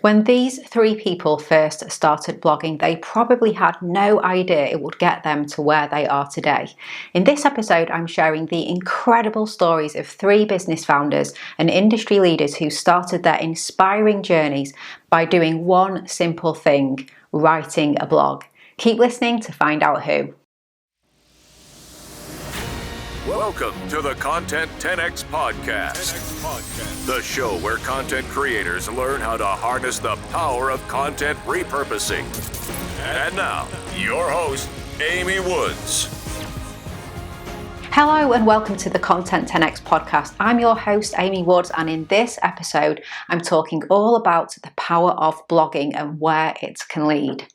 When these three people first started blogging, they probably had no idea it would get them to where they are today. In this episode, I'm sharing the incredible stories of three business founders and industry leaders who started their inspiring journeys by doing one simple thing: writing a blog. Keep listening to find out who. Welcome to the Content 10X Podcast, the show where content creators learn how to harness the power of content repurposing. And now, your host, Amy Woods. Hello and welcome to the Content 10X Podcast. I'm your host, Amy Woods, and in this episode, I'm talking all about the power of blogging and where it can lead.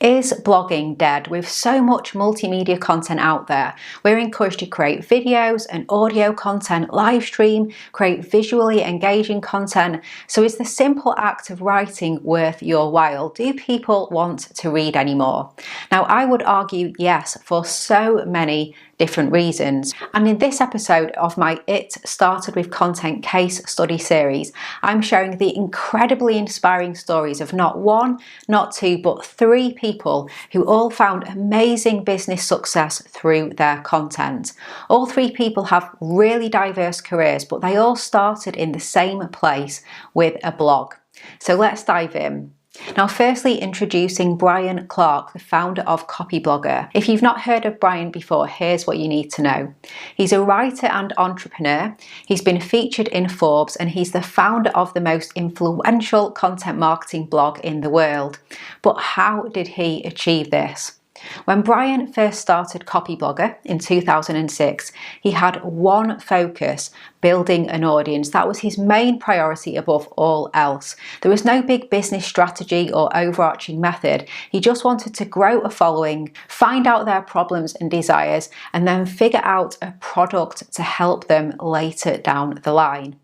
Is blogging dead? With so much multimedia content out there, we're encouraged to create videos and audio content, live stream, create visually engaging content. So is the simple act of writing worth your while? Do people want to read anymore? Now, I would argue yes, for so many different reasons. And in this episode of my It Started With Content case study series, I'm sharing the incredibly inspiring stories of not one, not two, but three people who all found amazing business success through their content. All three people have really diverse careers, but they all started in the same place, with a blog. So let's dive in. Now, firstly, introducing Brian Clark, the founder of Copyblogger. If you've not heard of Brian before, here's what you need to know. He's a writer and entrepreneur. He's been featured in Forbes, and he's the founder of the most influential content marketing blog in the world. But how did he achieve this? When Brian first started Copyblogger in 2006, he had one focus: building an audience. That was his main priority above all else. There was no big business strategy or overarching method. He just wanted to grow a following, find out their problems and desires, and then figure out a product to help them later down the line.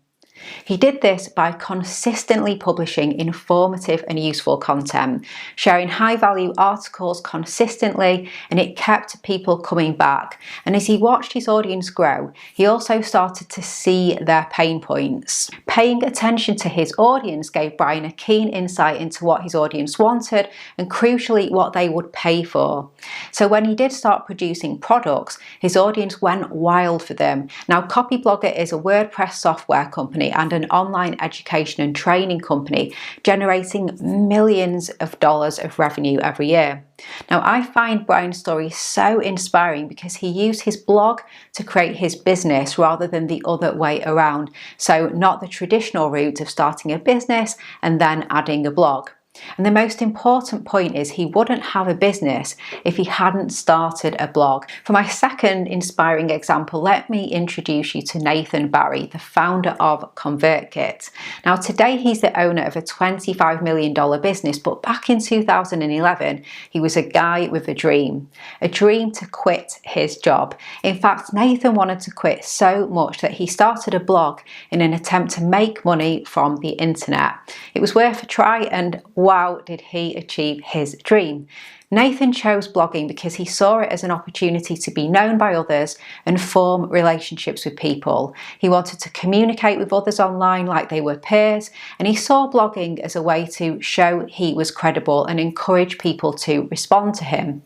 He did this by consistently publishing informative and useful content, sharing high-value articles consistently, and it kept people coming back. And as he watched his audience grow, he also started to see their pain points. Paying attention to his audience gave Brian a keen insight into what his audience wanted and, crucially, what they would pay for. So when he did start producing products, his audience went wild for them. Now, Copyblogger is a WordPress software company and an online education and training company, generating millions of dollars of revenue every year. Now, I find Brian's story so inspiring because he used his blog to create his business rather than the other way around. So not the traditional route of starting a business and then adding a blog. And the most important point is he wouldn't have a business if he hadn't started a blog. For my second inspiring example, let me introduce you to Nathan Barry, the founder of ConvertKit. Now, today he's the owner of a $25 million business, but back in 2011, he was a guy with a dream to quit his job. In fact, Nathan wanted to quit so much that he started a blog in an attempt to make money from the internet. It was worth a try, and wow, did he achieve his dream. Nathan chose blogging because he saw it as an opportunity to be known by others and form relationships with people. He wanted to communicate with others online like they were peers, and he saw blogging as a way to show he was credible and encourage people to respond to him.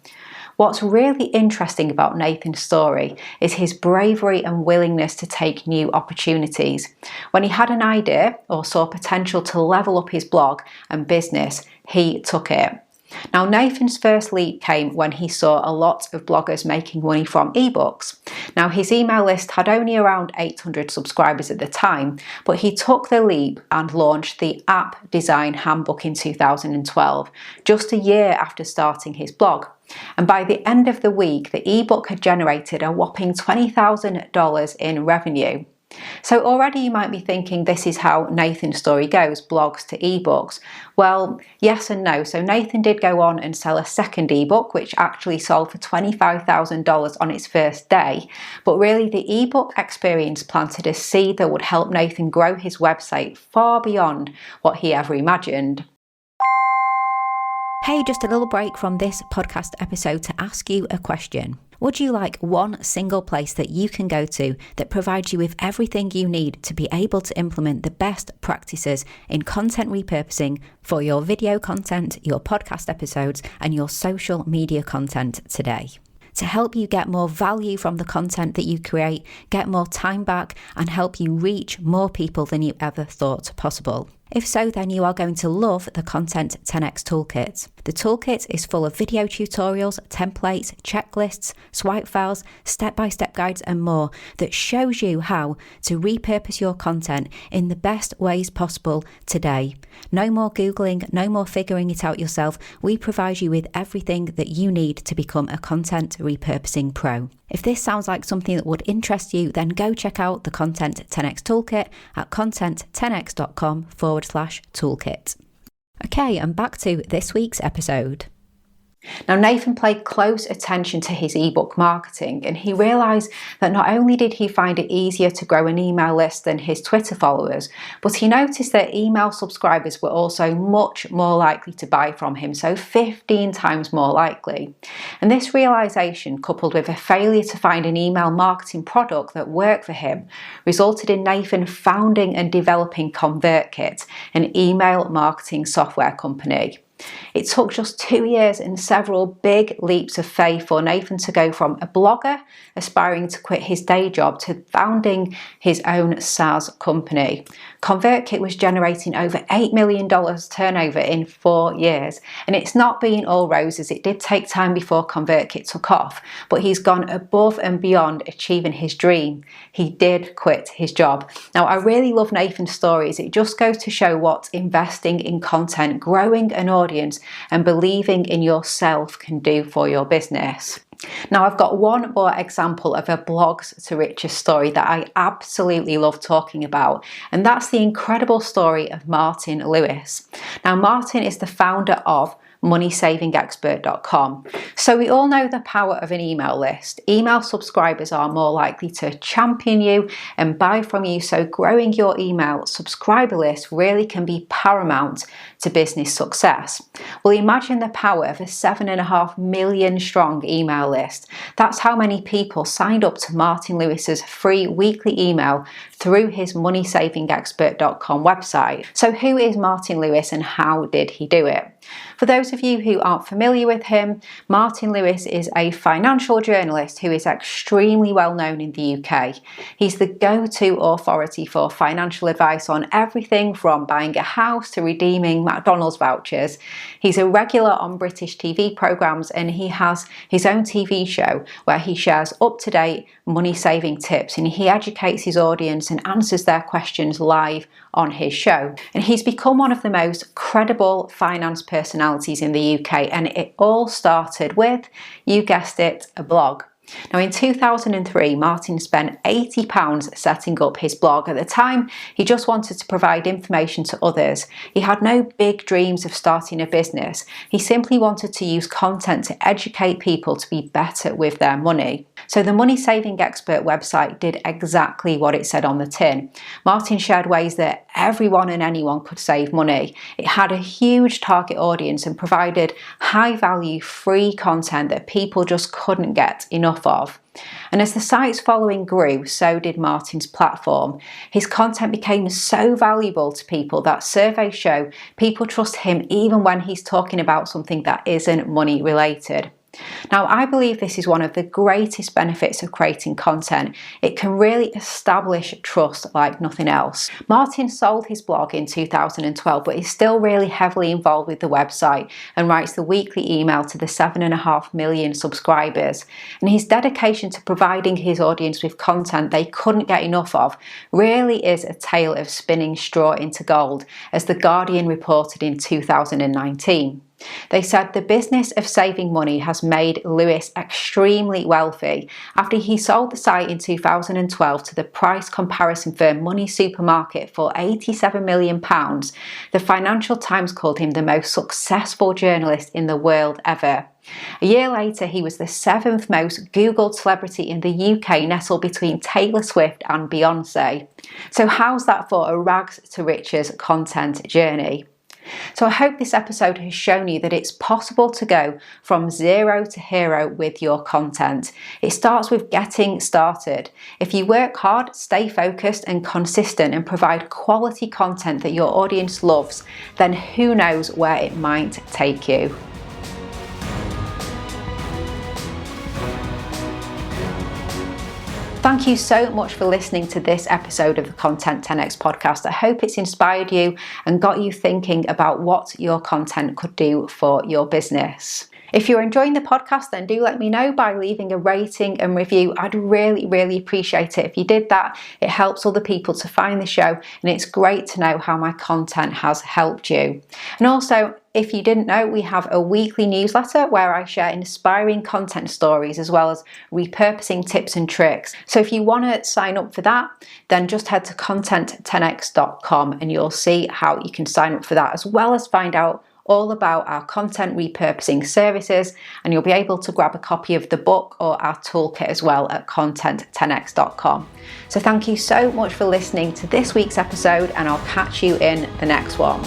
What's really interesting about Nathan's story is his bravery and willingness to take new opportunities. When he had an idea or saw potential to level up his blog and business, he took it. Now, Nathan's first leap came when he saw a lot of bloggers making money from ebooks. Now, his email list had only around 800 subscribers at the time, but he took the leap and launched the App Design Handbook in 2012, just a year after starting his blog. And by the end of the week, the ebook had generated a whopping $20,000 in revenue. So already you might be thinking this is how Nathan's story goes, blogs to ebooks. Well, yes and no. So Nathan did go on and sell a second ebook, which actually sold for $25,000 on its first day. But really, the ebook experience planted a seed that would help Nathan grow his website far beyond what he ever imagined. Hey, just a little break from this podcast episode to ask you a question. Would you like one single place that you can go to that provides you with everything you need to be able to implement the best practices in content repurposing for your video content, your podcast episodes, and your social media content today? To help you get more value from the content that you create, get more time back, and help you reach more people than you ever thought possible. If so, then you are going to love the Content 10x Toolkit. The toolkit is full of video tutorials, templates, checklists, swipe files, step-by-step guides and more that shows you how to repurpose your content in the best ways possible today. No more Googling, no more figuring it out yourself. We provide you with everything that you need to become a content repurposing pro. If this sounds like something that would interest you, then go check out the Content 10x Toolkit at content10x.com/toolkit. Okay, and back to this week's episode. Now, Nathan paid close attention to his ebook marketing, and he realised that not only did he find it easier to grow an email list than his Twitter followers, but he noticed that email subscribers were also much more likely to buy from him, so 15 times more likely. And this realisation, coupled with a failure to find an email marketing product that worked for him, resulted in Nathan founding and developing ConvertKit, an email marketing software company. It took just 2 years and several big leaps of faith for Nathan to go from a blogger aspiring to quit his day job to founding his own SaaS company. ConvertKit was generating over $8 million turnover in 4 years, and it's not been all roses. It did take time before ConvertKit took off, but he's gone above and beyond achieving his dream. He did quit his job. Now, I really love Nathan's stories. It just goes to show what investing in content, growing an audience, and believing in yourself can do for your business. Now, I've got one more example of a blogs to riches story that I absolutely love talking about, and that's the incredible story of Martin Lewis. Now, Martin is the founder of MoneySavingExpert.com. So we all know the power of an email list. Email subscribers are more likely to champion you and buy from you, so growing your email subscriber list really can be paramount to business success. Well, imagine the power of a 7.5 million strong email list. That's how many people signed up to Martin Lewis's free weekly email through his MoneySavingExpert.com website. So who is Martin Lewis and how did he do it? For those of you who aren't familiar with him, Martin Lewis is a financial journalist who is extremely well known in the UK. He's the go-to authority for financial advice on everything from buying a house to redeeming McDonald's vouchers. He's a regular on British TV programmes, and he has his own TV show where he shares up-to-date money-saving tips, and he educates his audience and answers their questions live on his show. And he's become one of the most credible finance personalities in the UK, and it all started with, you guessed it, a blog. Now, in 2003, Martin spent £80 setting up his blog. At the time, he just wanted to provide information to others. He had no big dreams of starting a business. He simply wanted to use content to educate people to be better with their money. So the Money Saving Expert website did exactly what it said on the tin. Martin shared ways that everyone and anyone could save money. It had a huge target audience and provided high-value free content that people just couldn't get enough of. And as the site's following grew, so did Martin's platform. His content became so valuable to people that surveys show people trust him even when he's talking about something that isn't money related. Now, I believe this is one of the greatest benefits of creating content. It can really establish trust like nothing else. Martin sold his blog in 2012, but is still really heavily involved with the website and writes the weekly email to the 7.5 million subscribers. And his dedication to providing his audience with content they couldn't get enough of really is a tale of spinning straw into gold, as The Guardian reported in 2019. They said the business of saving money has made Lewis extremely wealthy. After he sold the site in 2012 to the price comparison firm Money Supermarket for £87 million, the Financial Times called him the most successful journalist in the world ever. A year later, he was the 7th most Googled celebrity in the UK, nestled between Taylor Swift and Beyonce. So how's that for a rags to riches content journey? So I hope this episode has shown you that it's possible to go from zero to hero with your content. It starts with getting started. If you work hard, stay focused and consistent and provide quality content that your audience loves, then who knows where it might take you. Thank you so much for listening to this episode of the Content 10x podcast. I hope it's inspired you and got you thinking about what your content could do for your business. If you're enjoying the podcast, then do let me know by leaving a rating and review. I'd really appreciate it. If you did that, it helps other people to find the show, and it's great to know how my content has helped you. And also, if you didn't know, we have a weekly newsletter where I share inspiring content stories as well as repurposing tips and tricks. So if you want to sign up for that, then just head to content10x.com and you'll see how you can sign up for that, as well as find out all about our content repurposing services, and you'll be able to grab a copy of the book or our toolkit as well at content10x.com. So thank you so much for listening to this week's episode, and I'll catch you in the next one.